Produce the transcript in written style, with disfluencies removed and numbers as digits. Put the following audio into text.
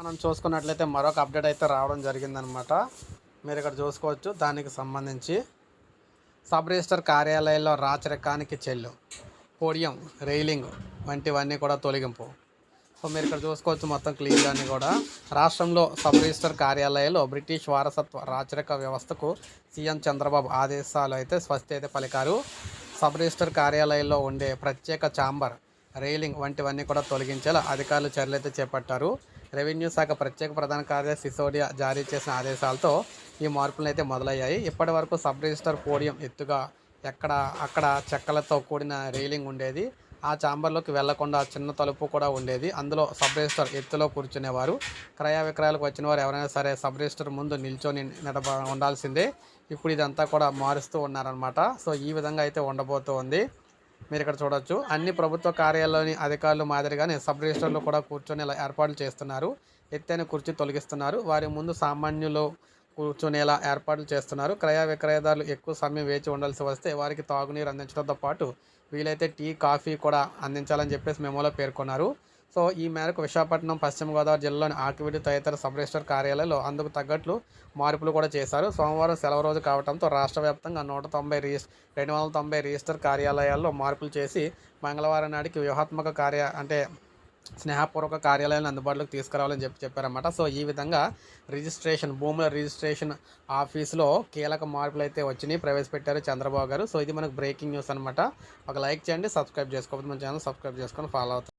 మనం చూసుకున్నట్లయితే మరొక అప్డేట్ అయితే రావడం జరిగిందనమాట. మీరు ఇక్కడ చూసుకోవచ్చు. దానికి సంబంధించి సబ్ రిజిస్టర్ కార్యాలయాల్లో రాచరికానికి చెల్లు, పోడియం, రైలింగ్ వంటివన్నీ కూడా తొలగింపు. సో మీరు ఇక్కడ చూసుకోవచ్చు మొత్తం క్లియర్గా అన్ని కూడా. రాష్ట్రంలో సబ్ రిజిస్టర్ కార్యాలయాల్లో బ్రిటిష్ వారసత్వ రాచరిక వ్యవస్థకు సీఎం చంద్రబాబు ఆదేశాలు అయితే స్వస్తి అయితే పలికారు. సబ్ రిజిస్టర్ కార్యాలయాల్లో ఉండే ప్రత్యేక ఛాంబర్, రైలింగ్ వంటివన్నీ కూడా తొలగించేలా అధికారులు చర్యలు అయితే చేపట్టారు. రెవెన్యూ శాఖ ప్రత్యేక ప్రధాన కార్యదర్శి సిసోడియా జారీ చేసిన ఆదేశాలతో ఈ మార్పులు అయితే మొదలయ్యాయి. ఇప్పటి వరకు సబ్ రిజిస్టర్ పోడియం ఎత్తుగా అక్కడ చెక్కలతో కూడిన రైలింగ్ ఉండేది. ఆ ఛాంబర్లోకి వెళ్లకుండా చిన్న తలుపు కూడా ఉండేది. అందులో సబ్ రిజిస్టర్ ఎత్తులో కూర్చునేవారు. క్రయ విక్రయాలకు వచ్చిన వారు ఎవరైనా సరే సబ్ రిజిస్టర్ ముందు నిల్చొని ఉండాల్సిందే. ఇప్పుడు ఇదంతా కూడా మారుస్తూ ఉన్నారనమాట. సో ఈ విధంగా అయితే ఉండబోతోంది. మీరు ఇక్కడ చూడొచ్చు. అన్ని ప్రభుత్వ కార్యాలయంలోని అధికారులు మాదిరిగానే సబ్ రిజిస్టర్లు కూడా కూర్చొనేలా ఏర్పాట్లు చేస్తున్నారు. ఎత్తైన కుర్చీ తొలగిస్తున్నారు. వారి ముందు సామాన్యులు కూర్చునేలా ఏర్పాట్లు చేస్తున్నారు. క్రయ విక్రయదారులు ఎక్కువ సమయం వేచి ఉండాల్సి వస్తే వారికి తాగునీరు అందించడంతో పాటు వీలైతే టీ, కాఫీ కూడా అందించాలని చెప్పేసి మెమోలో పేర్కొన్నారు. సో ఈ మేరకు విశాఖపట్నం, పశ్చిమ గోదావరి జిల్లాలోని ఆకివీడు తదితర సబ్ రిజిస్టర్ కార్యాలయాల్లో అందుకు తగ్గట్లు మార్పులు కూడా చేశారు. సోమవారం సెలవు రోజు కావడంతో రాష్ట్ర వ్యాప్తంగా 290 రిజిస్టర్ కార్యాలయాల్లో మార్పులు చేసి మంగళవారం నాటికి వ్యూహాత్మక స్నేహపూర్వక కార్యాలయాలను అందుబాటులోకి తీసుకురావాలని చెప్పారన్నమాట. సో ఈ విధంగా భూముల రిజిస్ట్రేషన్ ఆఫీసులో కీలక మార్పులు అయితే వచ్చినాయి, ప్రవేశపెట్టారు చంద్రబాబు గారు. సో ఇది మనకు బ్రేకింగ్ న్యూస్ అనమాట. ఒక లైక్ చేయండి, సబ్స్క్రైబ్ చేసుకోకపోతే మన ఛానల్ సబ్స్క్రైబ్ చేసుకొని ఫాలో అవుతారు.